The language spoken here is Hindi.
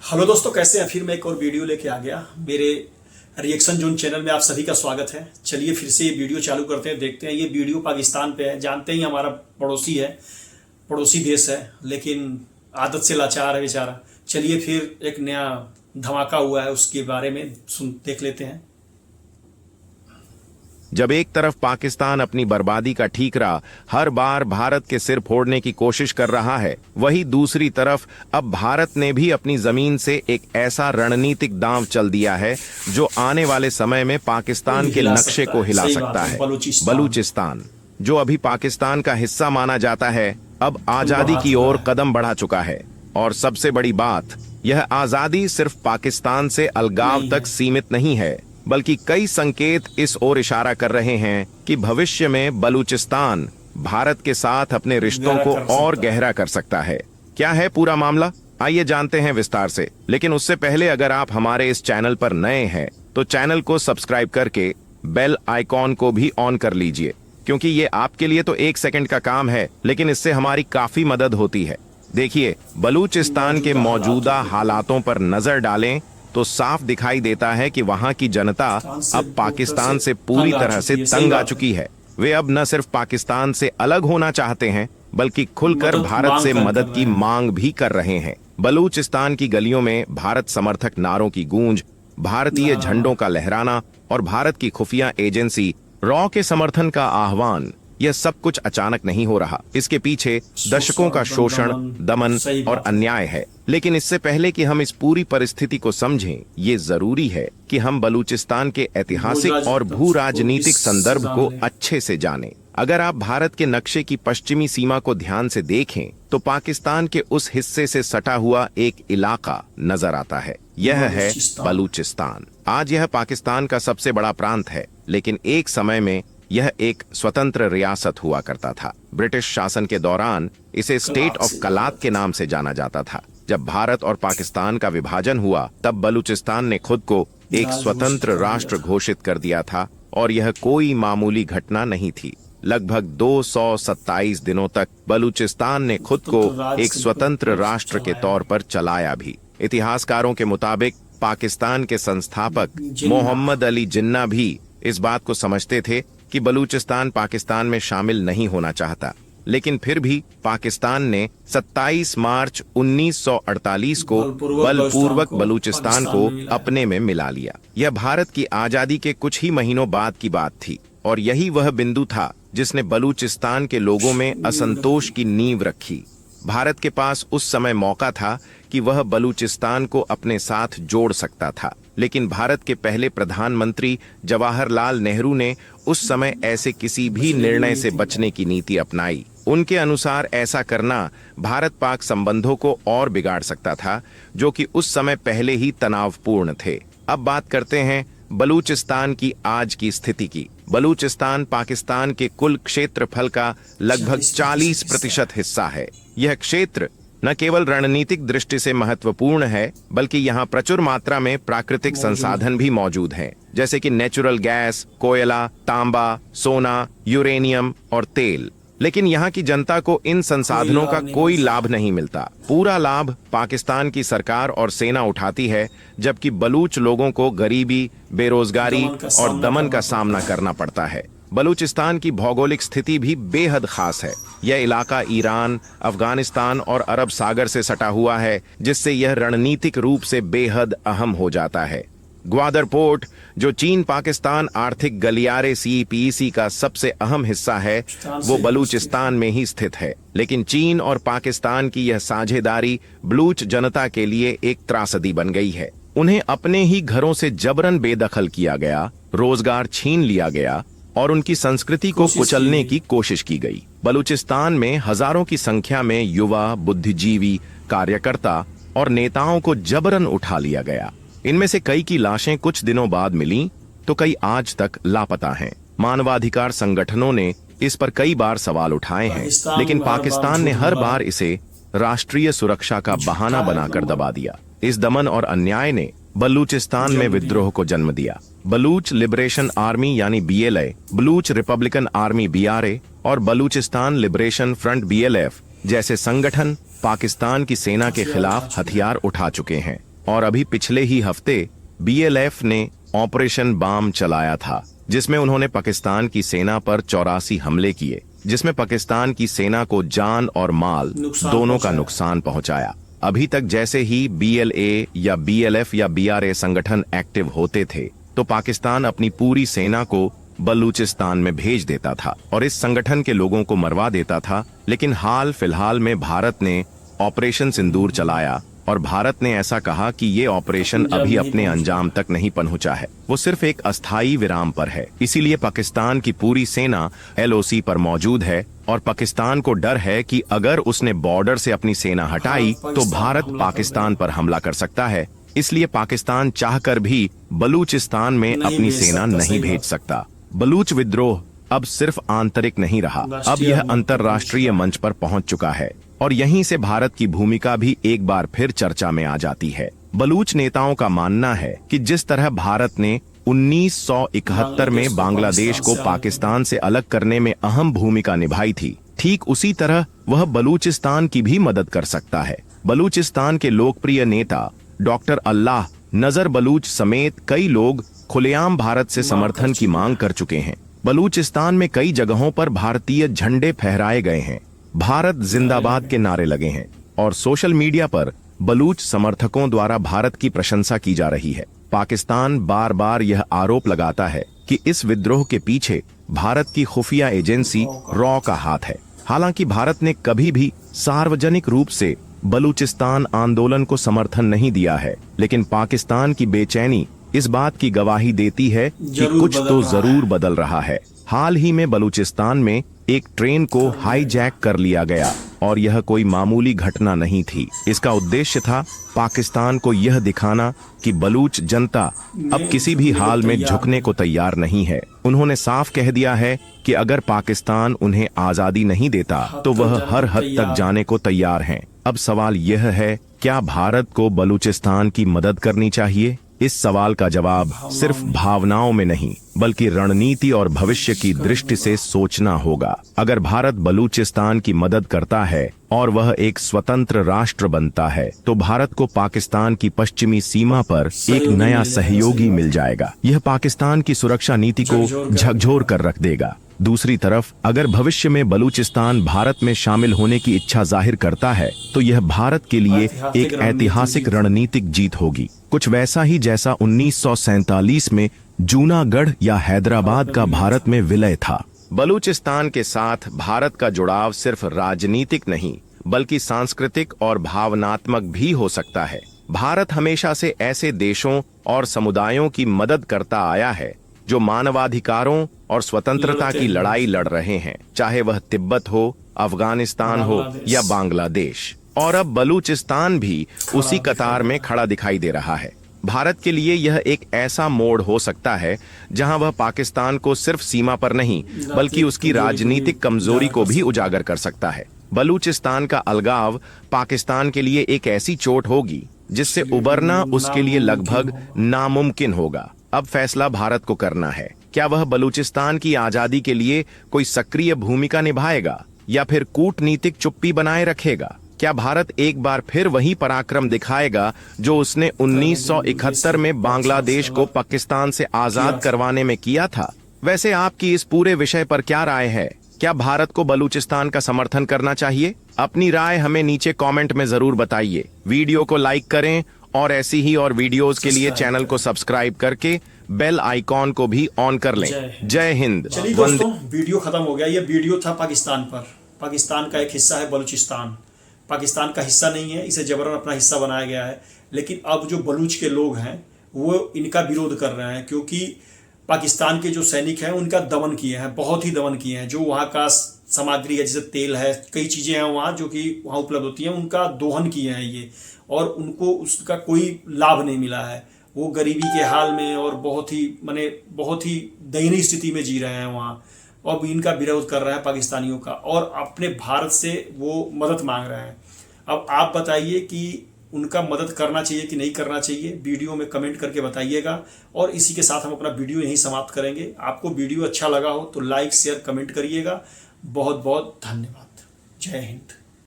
हेलो दोस्तों, कैसे हैं? फिर मैं एक और वीडियो लेके आ गया। मेरे रिएक्शन जोन चैनल में आप सभी का स्वागत है। चलिए फिर से ये वीडियो चालू करते हैं, देखते हैं। ये वीडियो पाकिस्तान पे है। जानते ही हमारा पड़ोसी है, पड़ोसी देश है, लेकिन आदत से लाचार है बेचारा। चलिए फिर एक नया धमाका हुआ है, उसके बारे में देख लेते हैं। जब एक तरफ पाकिस्तान अपनी बर्बादी का ठीकरा हर बार भारत के सिर फोड़ने की कोशिश कर रहा है, वहीं दूसरी तरफ अब भारत ने भी अपनी जमीन से एक ऐसा रणनीतिक दांव चल दिया है जो आने वाले समय में पाकिस्तान के नक्शे को हिला सकता है। बलूचिस्तान, जो अभी पाकिस्तान का हिस्सा माना जाता है, अब आजादी की ओर कदम बढ़ा चुका है। और सबसे बड़ी बात, यह आजादी सिर्फ पाकिस्तान से अलगाव तक सीमित नहीं है, बल्कि कई संकेत इस ओर इशारा कर रहे हैं कि भविष्य में बलूचिस्तान भारत के साथ अपने रिश्तों को और गहरा कर सकता है। क्या है पूरा मामला, आइए जानते हैं विस्तार से। लेकिन उससे पहले अगर आप हमारे इस चैनल पर नए हैं तो चैनल को सब्सक्राइब करके बेल आइकॉन को भी ऑन कर लीजिए, क्योंकि ये आपके लिए तो 1 सेकंड का काम है, लेकिन इससे हमारी काफी मदद होती है। देखिए, बलूचिस्तान के मौजूदा हालातों पर नजर डालें तो साफ दिखाई देता है कि वहां की जनता अब पाकिस्तान से पूरी तरह से तंग आ चुकी है। वे अब न सिर्फ पाकिस्तान से अलग होना चाहते हैं, बल्कि खुलकर भारत से मदद की मांग भी कर रहे हैं। बलूचिस्तान की गलियों में भारत समर्थक नारों की गूंज, भारतीय झंडों का लहराना और भारत की खुफिया एजेंसी रॉ के समर्थन का आह्वान, यह सब कुछ अचानक नहीं हो रहा। इसके पीछे दशकों का शोषण, दमन और अन्याय है। लेकिन इससे पहले कि हम इस पूरी परिस्थिति को समझें, ये जरूरी है कि हम बलूचिस्तान के ऐतिहासिक और भू राजनीतिक संदर्भ को अच्छे से जानें। अगर आप भारत के नक्शे की पश्चिमी सीमा को ध्यान से देखें तो पाकिस्तान के उस हिस्से से सटा हुआ एक इलाका नजर आता है। यह है बलूचिस्तान। आज यह पाकिस्तान का सबसे बड़ा प्रांत है, लेकिन एक समय में यह एक स्वतंत्र रियासत हुआ करता था। ब्रिटिश शासन के दौरान इसे स्टेट ऑफ कलात के नाम से जाना जाता था। जब भारत और पाकिस्तान का विभाजन हुआ, तब बलूचिस्तान ने खुद को एक स्वतंत्र राष्ट्र घोषित कर दिया था, और यह कोई मामूली घटना नहीं थी। लगभग 227 दिनों तक बलूचिस्तान ने खुद को एक स्वतंत्र राष्ट्र के तौर पर चलाया भी। इतिहासकारों के मुताबिक पाकिस्तान के संस्थापक मोहम्मद अली जिन्ना भी इस बात को समझते थे कि बलूचिस्तान पाकिस्तान में शामिल नहीं होना चाहता, लेकिन फिर भी पाकिस्तान ने 27 मार्च 1948 को बलपूर्वक बलूचिस्तान को अपने में मिला लिया। यह भारत की आजादी के कुछ ही महीनों बाद की बात थी, और यही वह बिंदु था जिसने बलूचिस्तान के लोगों में असंतोष की नींव रखी। भारत के पास उस समय मौका था कि वह बलूचिस्तान को अपने साथ जोड़ सकता था, लेकिन भारत के पहले प्रधानमंत्री जवाहरलाल नेहरू ने उस समय ऐसे किसी भी निर्णय से बचने की नीति अपनाई। उनके अनुसार ऐसा करना भारत पाक संबंधों को और बिगाड़ सकता था, जो कि उस समय पहले ही तनावपूर्ण थे। अब बात करते हैं बलूचिस्तान की आज की स्थिति की। बलूचिस्तान पाकिस्तान के कुल क्षेत्रफल का लगभग 40% हिस्सा है। यह क्षेत्र न केवल रणनीतिक दृष्टि से महत्वपूर्ण है, बल्कि यहाँ प्रचुर मात्रा में प्राकृतिक संसाधन भी मौजूद हैं, जैसे कि नेचुरल गैस, कोयला, तांबा, सोना, यूरेनियम और तेल। लेकिन यहाँ की जनता को इन संसाधनों का कोई लाभ नहीं मिलता। पूरा लाभ पाकिस्तान की सरकार और सेना उठाती है, जबकि बलूच लोगों को गरीबी, बेरोजगारी और दमन का सामना करना पड़ता है। बलूचिस्तान की भौगोलिक स्थिति भी बेहद खास है। यह इलाका ईरान, अफगानिस्तान और अरब सागर से सटा हुआ है, जिससे यह रणनीतिक रूप से बेहद अहम हो जाता है। ग्वादर पोर्ट, जो चीन पाकिस्तान आर्थिक गलियारे CPEC का सबसे अहम हिस्सा है, वो बलूचिस्तान में ही स्थित है। लेकिन चीन और पाकिस्तान की यह साझेदारी बलूच जनता के लिए एक त्रासदी बन गई है। उन्हें अपने ही घरों से जबरन बेदखल किया गया, रोजगार छीन लिया गया और उनकी संस्कृति को कुचलने की कोशिश की गई। बलूचिस्तान में हजारों की संख्या में युवा, बुद्धिजीवी, कार्यकर्ता और नेताओं को जबरन उठा लिया गया। इनमें से कई की लाशें कुछ दिनों बाद मिली, तो कई आज तक लापता हैं। मानवाधिकार संगठनों ने इस पर कई बार सवाल उठाए हैं, लेकिन पाकिस्तान ने हर बार इसे राष्ट्रीय सुरक्षा का बहाना बनाकर दबा दिया। इस दमन और अन्याय ने बलूचिस्तान में विद्रोह को जन्म दिया। बलूच लिबरेशन आर्मी यानी BLA, Baloch Republican army BRA और बलूचिस्तान लिबरेशन फ्रंट BLF जैसे संगठन पाकिस्तान की सेना के खिलाफ हथियार उठा चुके हैं। और अभी पिछले ही हफ्ते बीएलएफ ने ऑपरेशन बाम चलाया था, जिसमें उन्होंने पाकिस्तान की सेना पर 84 हमले किए, जिसमें पाकिस्तान की सेना को जान और माल दोनों का नुकसान पहुंचाया। अभी तक जैसे ही बीएलए या बीएलएफ या बीआरए संगठन एक्टिव होते थे तो पाकिस्तान अपनी पूरी सेना को बलूचिस्तान में भेज देता था और इस संगठन के लोगों को मरवा देता था। लेकिन हाल फिलहाल में भारत ने ऑपरेशन सिंदूर चलाया और भारत ने ऐसा कहा कि ये ऑपरेशन अभी अपने अंजाम तक नहीं पहुंचा है, वो सिर्फ एक अस्थायी विराम पर है। इसीलिए पाकिस्तान की पूरी सेना एलओसी पर मौजूद है और पाकिस्तान को डर है कि अगर उसने बॉर्डर से अपनी सेना हटाई तो भारत पाकिस्तान पर हमला कर सकता है। इसलिए पाकिस्तान चाहकर भी बलूचिस्तान में अपनी सेना नहीं भेज सकता। बलूच विद्रोह अब सिर्फ आंतरिक नहीं रहा, अब यह अंतर्राष्ट्रीय मंच पर पहुंच चुका है और यहीं से भारत की भूमिका भी एक बार फिर चर्चा में आ जाती है। बलूच नेताओं का मानना है कि जिस तरह भारत ने 1971 में बांग्लादेश को पाकिस्तान से अलग करने में अहम भूमिका निभाई थी, ठीक उसी तरह वह बलूचिस्तान की भी मदद कर सकता है। बलूचिस्तान के लोकप्रिय नेता डॉक्टर अल्लाह नजर बलूच समेत कई लोग खुलेआम भारत से समर्थन की मांग कर चुके हैं। बलूचिस्तान में कई जगहों पर भारतीय झंडे फहराए गए हैं, भारत जिंदाबाद के नारे लगे हैं और सोशल मीडिया पर बलूच समर्थकों द्वारा भारत की प्रशंसा की जा रही है। पाकिस्तान बार बार यह आरोप लगाता है कि इस विद्रोह के पीछे भारत की खुफिया एजेंसी रॉ का हाथ है। हालांकि भारत ने कभी भी सार्वजनिक रूप से बलूचिस्तान आंदोलन को समर्थन नहीं दिया है, लेकिन पाकिस्तान की बेचैनी इस बात की गवाही देती है कि कुछ तो जरूर बदल रहा है। हाल ही में बलूचिस्तान में एक ट्रेन को हाईजैक कर लिया गया और यह कोई मामूली घटना नहीं थी। इसका उद्देश्य था पाकिस्तान को यह दिखाना कि बलूच जनता अब किसी भी हाल में झुकने को तैयार नहीं है। उन्होंने साफ कह दिया है कि अगर पाकिस्तान उन्हें आजादी नहीं देता तो वह हर हद तक जाने को तैयार हैं। अब सवाल यह है, क्या भारत को बलूचिस्तान की मदद करनी चाहिए? इस सवाल का जवाब सिर्फ भावनाओं में नहीं बल्कि रणनीति और भविष्य की दृष्टि से सोचना होगा। अगर भारत बलूचिस्तान की मदद करता है और वह एक स्वतंत्र राष्ट्र बनता है तो भारत को पाकिस्तान की पश्चिमी सीमा पर एक नया सहयोगी मिल जाएगा। यह पाकिस्तान की सुरक्षा नीति को झकझोर कर रख देगा। दूसरी तरफ अगर भविष्य में बलूचिस्तान भारत में शामिल होने की इच्छा जाहिर करता है तो यह भारत के लिए एक ऐतिहासिक रणनीतिक जीत होगी, कुछ वैसा ही जैसा 1947 में जूनागढ़ या हैदराबाद का भारत में विलय था। बलूचिस्तान के साथ भारत का जुड़ाव सिर्फ राजनीतिक नहीं बल्कि सांस्कृतिक और भावनात्मक भी हो सकता है। भारत हमेशा से ऐसे देशों और समुदायों की मदद करता आया है जो मानवाधिकारों और स्वतंत्रता की लड़ाई लड़ रहे हैं, चाहे वह तिब्बत हो, अफगानिस्तान हो या बांग्लादेश। और अब बलूचिस्तान भी उसी कतार में खड़ा दिखाई दे रहा है। भारत के लिए यह एक ऐसा मोड़ हो सकता है जहां वह पाकिस्तान को सिर्फ सीमा पर नहीं बल्कि उसकी राजनीतिक कमजोरी को भी उजागर कर सकता है। बलूचिस्तान का अलगाव पाकिस्तान के लिए एक ऐसी चोट होगी जिससे उबरना उसके लिए लगभग नामुमकिन होगा। अब फैसला भारत को करना है, क्या वह बलूचिस्तान की आजादी के लिए कोई सक्रिय भूमिका निभाएगा या फिर कूटनीतिक चुप्पी बनाए रखेगा? क्या भारत एक बार फिर वही पराक्रम दिखाएगा जो उसने 1971 में बांग्लादेश को पाकिस्तान से आजाद करवाने में किया था? वैसे आपकी इस पूरे विषय पर क्या राय है? क्या भारत को बलूचिस्तान का समर्थन करना चाहिए? अपनी राय हमें नीचे कमेंट में जरूर बताइए। वीडियो को लाइक करें और ऐसी ही और वीडियोस के लिए चैनल को सब्सक्राइब करके बेल आइकॉन को भी ऑन कर लें। जय हिंद। चलिए दोस्तों, वीडियो खत्म हो गया। ये वीडियो था पाकिस्तान पर। पाकिस्तान का एक हिस्सा है बलूचिस्तान, पाकिस्तान का हिस्सा नहीं है, इसे जबरन अपना हिस्सा बनाया गया है। लेकिन अब जो बलूच के लोग हैं वो इनका विरोध कर रहे हैं क्योंकि पाकिस्तान के जो सैनिक हैं उनका दमन किए हैं, बहुत ही दमन किए हैं। जो वहाँ का सामग्री है, जैसे तेल है, कई चीज़ें हैं वहाँ जो कि वहाँ उपलब्ध होती हैं, उनका दोहन किए हैं ये, और उनको उसका कोई लाभ नहीं मिला है। वो गरीबी के हाल में और बहुत ही दयनीय स्थिति में जी रहे हैं वहाँ। अब इनका विरोध कर रहे हैं पाकिस्तानियों का और अपने भारत से वो मदद मांग रहे हैं। अब आप बताइए कि उनका मदद करना चाहिए कि नहीं करना चाहिए, वीडियो में कमेंट करके बताइएगा। और इसी के साथ हम अपना वीडियो यहीं समाप्त करेंगे। आपको वीडियो अच्छा लगा हो तो लाइक शेयर कमेंट करिएगा। बहुत बहुत धन्यवाद। जय हिंद।